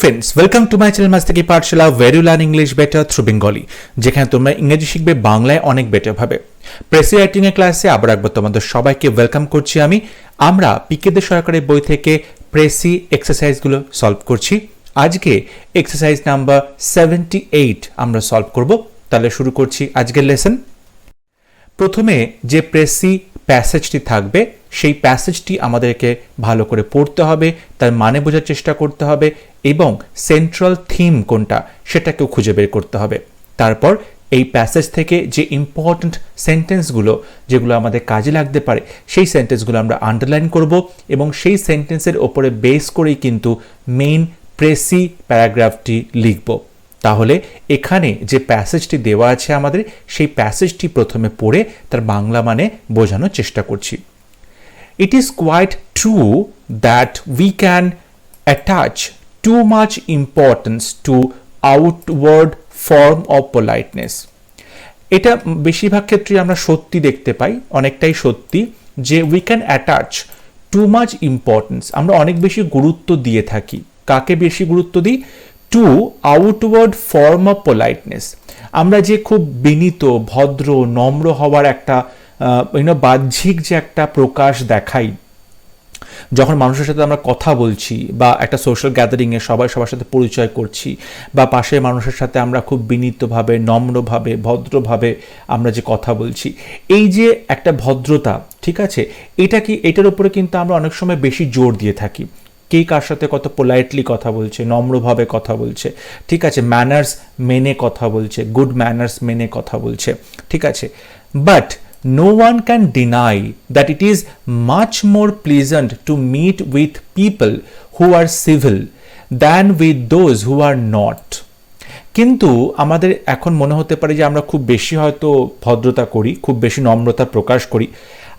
Friends, welcome to my channel master কি Pathshala where you learn English better through Bengali, যেখানে তোমরা ইংরেজি শিখবে বাংলায় অনেক বেটার ভাবে। প্রেসি রাইটিং এর ক্লাসে আবার একবার তোমাদের সবাইকে ওয়েলকাম করছি আমি। আমরা পিকে সরকারের বই থেকে প্রেসি এক্সারসাইজগুলো সলভ করছি। আজকে এক্সারসাইজ নাম্বার 78 আমরা সলভ করব। তাহলে শুরু করছি আজকের লেসন। প্রথমে যে প্রেসি প্যাসেজটি থাকবে সেই প্যাসেজটি আমাদেরকে ভালো করে পড়তে হবে, তার মানে বোঝার চেষ্টা করতে হবে এবং সেন্ট্রাল থিম কোনটা সেটাকেও খুঁজে বের করতে হবে। তারপর এই প্যাসেজ থেকে যে ইম্পর্ট্যান্ট সেন্টেন্সগুলো যেগুলো আমাদের কাজে লাগতে পারে সেই সেন্টেন্সগুলো আমরা আন্ডারলাইন করব এবং সেই সেন্টেন্সের ওপরে বেস করেই কিন্তু মেইন প্রেসি প্যারাগ্রাফটি লিখব। তাহলে এখানে যে প্যাসেজটি দেওয়া আছে আমাদের সেই প্যাসেজটি প্রথমে পড়ে তার বাংলা মানে বোঝানোর চেষ্টা করছি। It is quite true that we can attach too much importance to outward form of politeness. এটা বেশিরভাগ ক্ষেত্রে আমরা সত্যি দেখতে পাই, অনেকটাই সত্যি যে we can attach too much importance, আমরা অনেক বেশি গুরুত্ব দিয়ে থাকি। কাকে বেশি গুরুত্ব দিই? To outward form of politeness, আমরা যে খুব বিনীত ভদ্র নম্র হওয়ার একটা বাহ্যিক যে একটা প্রকাশ দেখাই যখন মানুষের সাথে আমরা কথা বলছি বা একটা সোশ্যাল গ্যাদারিংয়ে সবার সাথে পরিচয় করছি বা পাশের মানুষের সাথে আমরা খুব বিনীতভাবে নম্রভাবে ভদ্রভাবে আমরা যে কথা বলছি, এই যে একটা ভদ্রতা, ঠিক আছে, এটার উপরে কিন্তু আমরা অনেক সময় বেশি জোর দিয়ে থাকি। কে কার সাথে কত পোলাইটলি কথা বলছে, নম্রভাবে কথা বলছে, ঠিক আছে, ম্যানার্স মেনে কথা বলছে, গুড ম্যানার্স মেনে কথা বলছে, ঠিক আছে। But no one can deny that it is much more pleasant to meet with people who are civil than with those who are not. কিন্তু আমাদের এখন মনে হতে পারে যে আমরা খুব বেশি হয়তো ভদ্রতা করি, খুব বেশি নম্রতা প্রকাশ করি,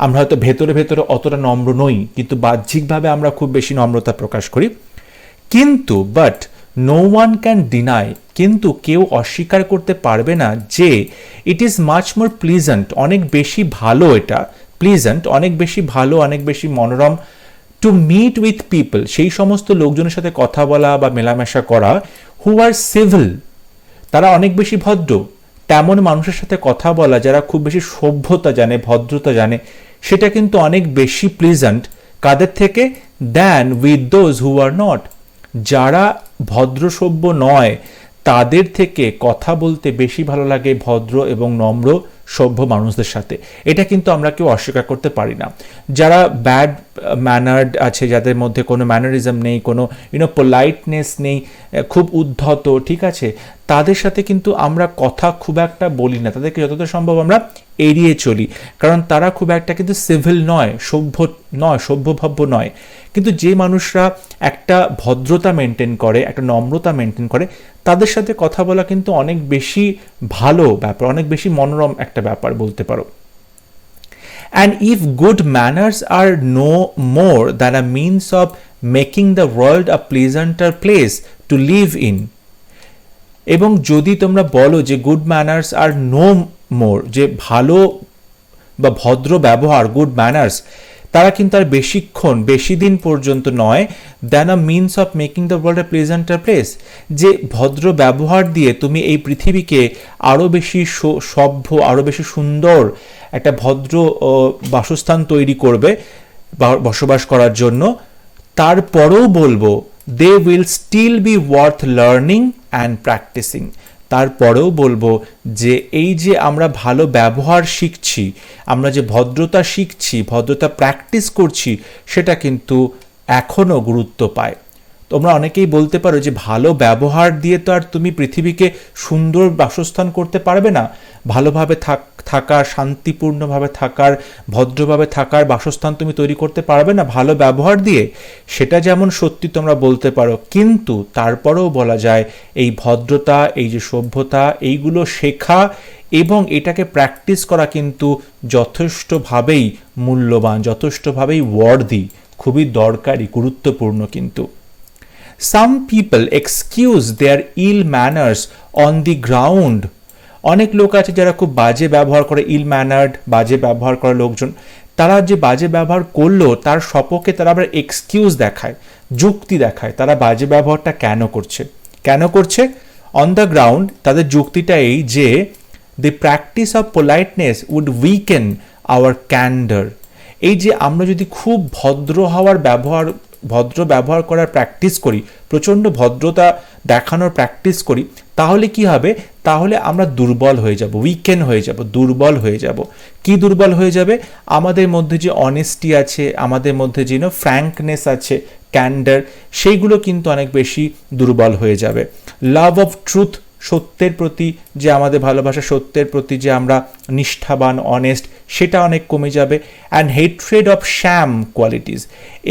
আমরা হয়তো ভেতরে অতটা নম্র নই, কিন্তু বাহ্যিকভাবে আমরা খুব বেশি নম্রতা প্রকাশ করি। কিন্তু but no one can deny, কিন্তু কেউ অস্বীকার করতে পারবে না যে it is much more pleasant, অনেক বেশি ভালো, এটা প্লিজেন্ট অনেক বেশি ভালো, অনেক বেশি মনোরম, টু মিট উইথ পিপল, সেই সমস্ত লোকজনের সাথে কথা বলা বা মেলামেশা করা, হু আর সিভিল, তারা অনেক বেশি ভদ্র, তেমন মানুষের সাথে কথা বলা যারা খুব বেশি সভ্যতা জানে, ভদ্রতা জানে, সেটা কিন্তু অনেক বেশি প্লিজেন্ট কাদের থেকে? Than with those who are not, যারা ভদ্র সভ্য নয় তাদের থেকে কথা বলতে বেশি ভালো লাগে ভদ্র এবং নম্র সভ্য মানুষদের সাথে। এটা কিন্তু আমরা কেউ অস্বীকার করতে পারি না। যারা ব্যাড ম্যানার্ড আছে, যাদের মধ্যে কোনো ম্যানারিজম নেই, কোনো পোলাইটনেস নেই, খুব উদ্ধত, ঠিক আছে, তাদের সাথে কিন্তু আমরা কথা খুব একটা বলি না, তাদেরকে যতটা সম্ভব আমরা এড়িয়ে চলি, কারণ তারা খুব একটা কিন্তু সিভিল নয়, সভ্যভব্য নয়। কিন্তু যে মানুষরা একটা ভদ্রতা মেনটেন করে, একটা নম্রতা মেনটেন করে, তাদের সাথে কথা বলা কিন্তু অনেক বেশি ভালো ব্যাপার, অনেক বেশি মনোরম একটা ব্যাপার বলতে পারো। And if good manners are no more than a means of making the world a pleasanter place to live in, এবং যদি তোমরা বলো যে গুড ম্যানার্স আর নো মোর, যে ভালো বা ভদ্র ব্যবহার, গুড ম্যানার্স, তারা কিন্তু আর বেশিক্ষণ বেশি দিন পর্যন্ত নয়, than a means of making the world a pleasanter place, যে ভদ্র ব্যবহার দিয়ে তুমি এই পৃথিবীকে আরও বেশি সভ্য, আরও বেশি সুন্দর একটা ভদ্র বাসস্থান তৈরি করবে বসবাস করার জন্য। তারপরেও বলবো they will still be worth learning and practising, তারপরেও বলবো যে এই যে আমরা ভালো ব্যবহার শিখছি, আমরা যে ভদ্রতা শিখছি, ভদ্রতা প্র্যাকটিস করছি, সেটা কিন্তু এখনও গুরুত্ব পায়। তোমরা অনেকেই বলতে পারো যে ভালো ব্যবহার দিয়ে তো আর তুমি পৃথিবীকে সুন্দর বাসস্থান করতে পারবে না, ভালোভাবে থাকার, শান্তিপূর্ণভাবে থাকার, ভদ্রভাবে থাকার বাসস্থান তুমি তৈরি করতে পারবে না ভালো ব্যবহার দিয়ে। সেটা যেমন সত্যি তোমরা বলতে পারো, কিন্তু তারপরেও বলা যায় এই ভদ্রতা, এই যে সভ্যতা, এইগুলো শেখা এবং এটাকে প্র্যাকটিস করা কিন্তু যথেষ্টভাবেই মূল্যবান, যথেষ্টভাবেই ওয়ার্দি, খুবই দরকারি, গুরুত্বপূর্ণ। কিন্তু some people excuse their ill manners on the ground, অনেক লোক আছে যারা খুব বাজে ব্যবহার করে, ইল ম্যানার্ড, বাজে ব্যবহার করা লোকজন, তারা যে বাজে ব্যবহার করলো তার সপক্ষে তারা আবার এক্সকিউজ দেখায়, যুক্তি দেখায় তারা বাজে ব্যবহারটা কেন করছে অন দ্য গ্রাউন্ড তাদের যুক্তিটা এই যে the practice of politeness would weaken our candor। এই যে আমরা যদি খুব ভদ্র ব্যবহার করার প্র্যাকটিস করি, প্রচণ্ড ভদ্রতা দেখানোর প্র্যাকটিস করি, তাহলে কি হবে, তাহলে আমরা দুর্বল হয়ে যাব, উইকেন হয়ে যাব, দুর্বল হয়ে যাব। কি দুর্বল হয়ে যাবে, আমাদের মধ্যে যে অনেস্টি আছে, আমাদের মধ্যে যে ফ্র্যাঙ্কনেস আছে, ক্যান্ডার, সেইগুলো কিন্তু অনেক বেশি দুর্বল হয়ে যাবে। লাভ অফ ট্রুথ, সত্যের প্রতি যে আমাদের ভালোবাসা, সত্যের প্রতি যে আমরা নিষ্ঠাবান, অনেস্ট, সেটা অনেক কমে যাবে। And hatred of sham qualities,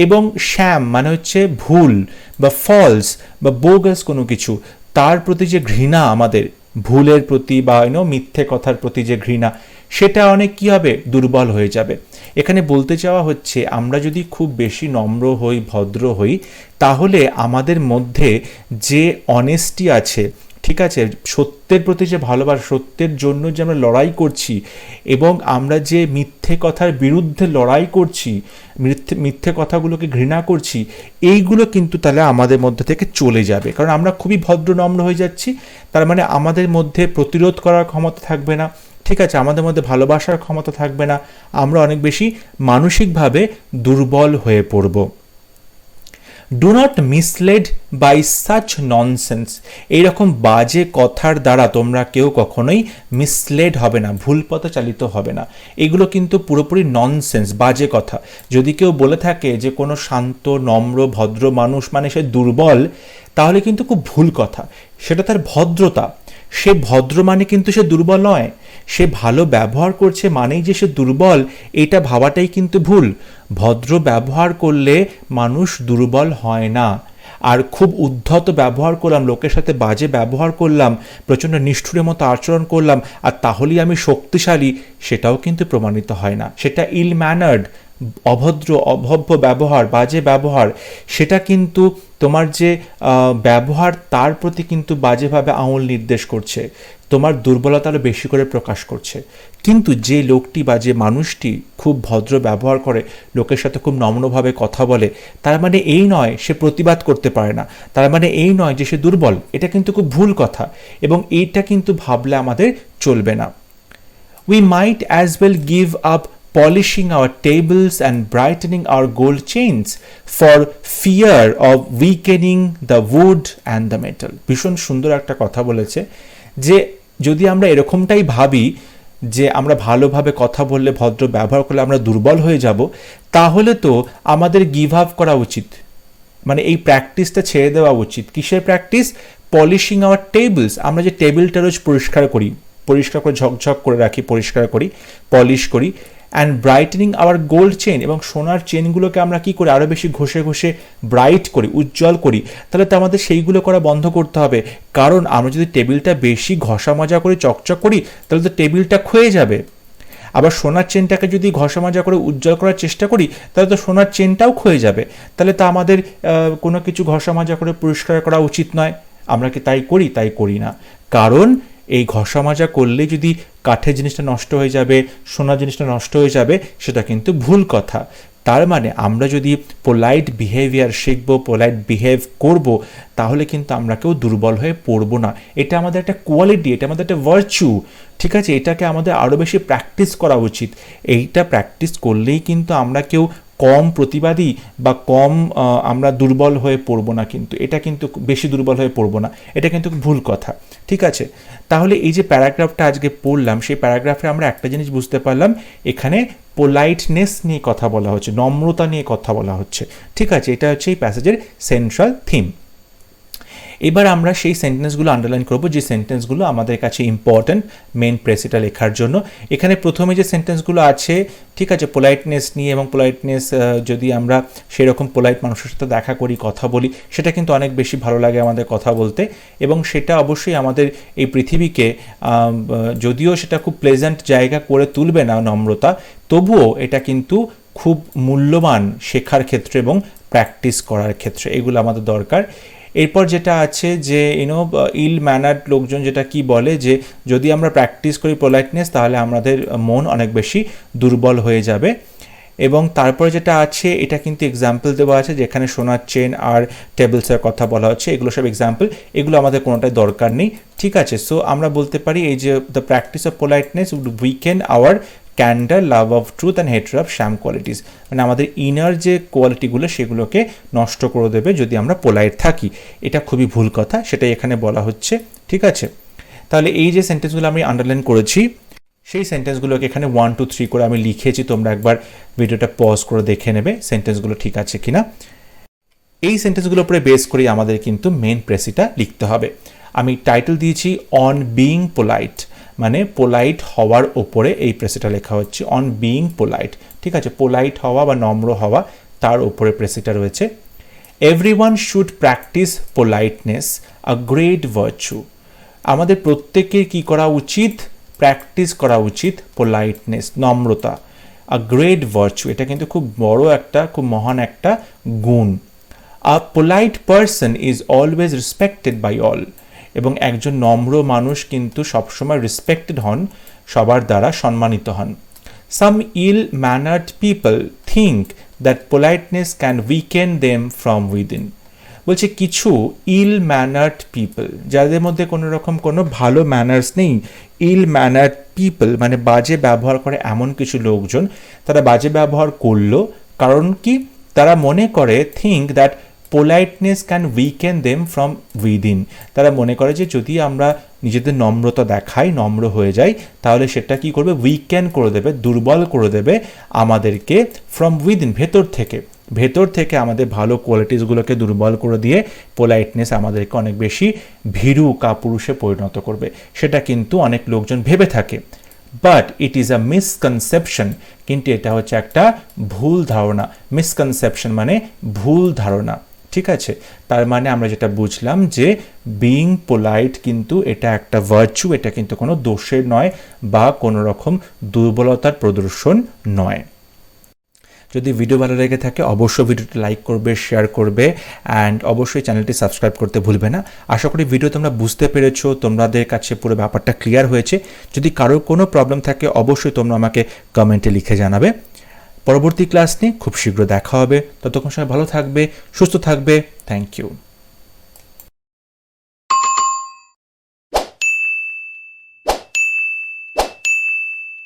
এবং শ্যাম মানে হচ্ছে ভুল বা ফলস বা বোগাস কোনো কিছু, তার প্রতি যে ঘৃণা, আমাদের ভুলের প্রতি বা মিথ্যে কথার প্রতি যে ঘৃণা, সেটা অনেক কি হবে, দুর্বল হয়ে যাবে। এখানে বলতে চাওয়া হচ্ছে আমরা যদি খুব বেশি নম্র হই, ভদ্র হই, তাহলে আমাদের মধ্যে যে অনেস্টি আছে, ঠিক আছে, সত্যের প্রতি যে ভালোবাসা, সত্যের জন্য যে আমরা লড়াই করছি, এবং আমরা যে মিথ্যে কথার বিরুদ্ধে লড়াই করছি, মিথ্যে কথাগুলোকে ঘৃণা করছি, এইগুলো কিন্তু তাহলে আমাদের মধ্যে থেকে চলে যাবে। কারণ আমরা খুবই ভদ্র নম্র হয়ে যাচ্ছি, তার মানে আমাদের মধ্যে প্রতিরোধ করার ক্ষমতা থাকবে না, ঠিক আছে, আমাদের মধ্যে ভালোবাসার ক্ষমতা থাকবে না, আমরা অনেক বেশি মানসিকভাবে দুর্বল হয়ে পড়ব। Do not misled by such nonsense, এইরকম বাজে কথার দ্বারা তোমরা কেউ কখনোই মিসলেড হবে না, ভুল পথে চালিত হবে না। এগুলো কিন্তু পুরোপুরি ননসেন্স, বাজে কথা। যদি কেউ বলে থাকে যে কোনো শান্ত, নম্র, ভদ্র মানুষ মানে সে দুর্বল, তাহলে কিন্তু খুব ভুল কথা। সেটা তার ভদ্রতা, সে ভদ্র মানে কিন্তু সে দুর্বল নয়, সে ভালো ব্যবহার করছে মানেই যে সে দুর্বল, এটা ভাবাটাই কিন্তু ভুল। ভদ্র ব্যবহার করলে মানুষ দুর্বল হয় না। আর খুব উদ্ধত ব্যবহার করলাম, লোকের সাথে বাজে ব্যবহার করলাম, প্রচণ্ড নিষ্ঠুরের মতো আচরণ করলাম, আর তাহলেই আমি শক্তিশালী, সেটাও কিন্তু প্রমাণিত হয় না। সেটা ইল ম্যানার্ড, অভদ্র, অভব্য ব্যবহার, বাজে ব্যবহার, সেটা কিন্তু তোমার যে ব্যবহার, তার প্রতি কিন্তু বাজেভাবে আঙুল নির্দেশ করছে, তোমার দুর্বলতা আরও বেশি করে প্রকাশ করছে। কিন্তু যে লোকটি বা যে মানুষটি খুব ভদ্র ব্যবহার করে, লোকের সাথে খুব নম্রভাবে কথা বলে, তার মানে এই নয় সে প্রতিবাদ করতে পারে না, তার মানে এই নয় যে সে দুর্বল। এটা কিন্তু খুব ভুল কথা, এবং এইটা কিন্তু ভাবলে আমাদের চলবে না। We might as well give up polishing our tables and brightening our gold chains for fear of weakening the wood and the metal। ভীষণ সুন্দর একটা কথা বলেছে, যে যদি আমরা এরকমটাই ভাবি যে আমরা ভালোভাবে কথা বললে, ভদ্র ব্যবহার করলে আমরা দুর্বল হয়ে যাব, তাহলে তো আমাদের গিভ আপ করা উচিত, মানে এই প্র্যাকটিসটা ছেড়ে দেওয়া উচিত। কিসের প্র্যাকটিস? পলিশিং আওয়ার টেবিলস, আমরা যে টেবিলটা রোজ পরিষ্কার করে ঝকঝক করে রাখি, পরিষ্কার করি, পলিশ করি। And brightening our gold chain, এবং সোনার চেনগুলোকে আমরা কি করি, আরও বেশি ঘষে ঘষে ব্রাইট করি, উজ্জ্বল করি। তাহলে তো আমাদের সেইগুলো করা বন্ধ করতে হবে, কারণ আমরা যদি টেবিলটা বেশি ঘষা মাজা করি, চকচক করি, তাহলে তো টেবিলটা ক্ষয়ে যাবে। আবার সোনার চেনটাকে যদি ঘষা মাজা করে উজ্জ্বল করার চেষ্টা করি, তাহলে তো সোনার চেনটাও ক্ষয়ে যাবে। তাহলে তো আমাদের কোনো কিছু ঘষা মাজা করে পরিষ্কার করা উচিত নয়। আমরা কি তাই করি? তাই করি না, কারণ এই ঘষা মাজা করলে যদি কাঠের জিনিসটা নষ্ট হয়ে যাবে, সোনার জিনিসটা নষ্ট হয়ে যাবে, সেটা কিন্তু ভুল কথা। তার মানে আমরা যদি পোলাইট বিহেভিয়ার শিখব, পোলাইট বিহেভ করব, তাহলে কিন্তু আমরা কেউ দুর্বল হয়ে পড়ব না। এটা আমাদের একটা কোয়ালিটি, এটা আমাদের একটা ভার্চু, ঠিক আছে? এটাকে আমাদের আরও বেশি প্র্যাকটিস করা উচিত। এইটা প্র্যাকটিস করলেই কিন্তু আমরা কেউ কম প্রতিবাদী বা কম আমরা দুর্বল হয়ে পড়ব না, কিন্তু এটা কিন্তু বেশি দুর্বল হয়ে পড়ব না, এটা কিন্তু ভুল কথা, ঠিক আছে? তাহলে এই যে প্যারাগ্রাফটা আজকে পড়লাম, সেই প্যারাগ্রাফে আমরা একটা জিনিস বুঝতে পারলাম, এখানে পোলাইটনেস নিয়ে কথা বলা হচ্ছে, নম্রতা নিয়ে কথা বলা হচ্ছে, ঠিক আছে? এটা হচ্ছে এই প্যাসেজের সেন্ট্রাল থিম। এবার আমরা সেই সেন্টেন্সগুলো আন্ডারলাইন করব, যে সেন্টেন্সগুলো আমাদের কাছে ইম্পর্ট্যান্ট মেন প্রেসিটা লেখার জন্য। এখানে প্রথমে যে সেন্টেন্সগুলো আছে, ঠিক আছে, পোলাইটনেস নিয়ে, এবং পোলাইটনেস যদি আমরা সেরকম পোলাইট মানুষের সাথে দেখা করি, কথা বলি, সেটা কিন্তু অনেক বেশি ভালো লাগে আমাদের কথা বলতে, এবং সেটা অবশ্যই আমাদের এই পৃথিবীকে, যদিও সেটা খুব প্লেজেন্ট জায়গা করে তুলবে না নম্রতা, তবুও এটা কিন্তু খুব মূল্যবান শেখার ক্ষেত্রে এবং প্র্যাকটিস করার ক্ষেত্রে, এগুলো আমাদের দরকার। এরপর যেটা আছে যে ইল ম্যানার্ড লোকজন যেটা কি বলে, যে যদি আমরা প্র্যাকটিস করি পোলাইটনেস, তাহলে আমাদের মন অনেক বেশি দুর্বল হয়ে যাবে। এবং তারপরে যেটা আছে এটা কিন্তু এক্সাম্পল দেওয়া আছে, যেখানে সোনার চেন আর টেবিলসের কথা বলা হচ্ছে, এগুলো সব এক্সাম্পল, এগুলো আমাদের কোনোটাই দরকার নেই, ঠিক আছে। সো আমরা বলতে পারি এই যে the practice of politeness would weaken our candour, love of truth and hatred of sham qualities, মানে আমাদের ইনার যে কোয়ালিটিগুলো সেগুলোকে নষ্ট করে দেবে যদি আমরা পোলাইট থাকি। এটা খুবই ভুল কথা, সেটাই এখানে বলা হচ্ছে, ঠিক আছে। তাহলে এই যে সেন্টেন্সগুলো আমি আন্ডারলাইন করেছি সেই সেন্টেন্সগুলোকে এখানে 1 2 3 করে আমি লিখেছি, তোমরা একবার ভিডিওটা পজ করে দেখে নেবে সেন্টেন্সগুলো ঠিক আছে কিনা। এই সেন্টেন্সগুলোর উপরে বেস করে আমাদের কিন্তু মেন প্রেসিটা লিখতে হবে। আমি টাইটেল দিয়েছি অন বিইং পোলাইট, মানে পোলাইট হওয়ার ওপরে এই প্রেসিটা লেখা হচ্ছে, অন বিইং পোলাইট, ঠিক আছে। পোলাইট হওয়া বা নম্র হওয়া তার ওপরে প্রেসিটা রয়েছে। Everyone should practice politeness, a great virtue. আমাদের প্রত্যেকের কি করা উচিত? প্র্যাকটিস করা উচিত পোলাইটনেস, নম্রতা, আ গ্রেট ভার্চু, এটা কিন্তু খুব বড় একটা, খুব মহান একটা গুণ। A polite person is always respected by all, এবং একজন নম্র মানুষ কিন্তু সবসময় রেসপেক্টেড হন, সবার দ্বারা সম্মানিত হন। Some ill mannered people think that politeness can weaken them from within. বলছে কিছু ইল ম্যানার্ড পিপল, যাদের মধ্যে কোনো রকম কোনো ভালো ম্যানার্স নেই, ইল ম্যানার্ড পিপল মানে বাজে ব্যবহার করে এমন কিছু লোকজন, তারা বাজে ব্যবহার করলো, কারণ কি? তারা মনে করে think that politeness can weaken them from within, তারা মনে করে যে যদি আমরা নিজেদের নম্রতা দেখাই, নম্র হয়ে যাই, তাহলে সেটা কি করবে? উইকেন করে দেবে, দুর্বল করে দেবে আমাদেরকে ফ্রম উইদিন, ভেতর থেকে আমাদের ভালো কোয়ালিটিসগুলোকে দুর্বল করে দিয়ে পোলাইটনেস আমাদেরকে অনেক বেশি ভীরু কাপুরুষে পরিণত করবে, সেটা কিন্তু অনেক লোকজন ভেবে থাকে। But it is a misconception, কিন্তু এটা হচ্ছে একটা ভুল ধারণা। মিসকনসেপশন মানে ভুল ধারণা, ঠিক আছে। তার মানে আমরা যেটা বুঝলাম যে বিইং পোলাইট কিন্তু এটা একটা ভার্চু, এটা কিন্তু কোনো দোষের নয় বা কোনো রকম দুর্বলতার প্রদর্শন নয়। যদি ভিডিও ভালো লেগে থাকে অবশ্যই ভিডিওটি লাইক করবে, শেয়ার করবে, অ্যান্ড অবশ্যই চ্যানেলটি সাবস্ক্রাইব করতে ভুলবে না। আশা করি ভিডিও তোমরা বুঝতে পেরেছো, তোমাদের কাছে পুরো ব্যাপারটা ক্লিয়ার হয়েছে। যদি কারোর কোনো প্রবলেম থাকে অবশ্যই তোমরা আমাকে কমেন্টে লিখে জানাবে। পরবর্তী ক্লাস নিয়ে খুব শীঘ্র দেখা হবে, ততক্ষণ সময় ভালো থাকবে, সুস্থ থাকবে। Thank you.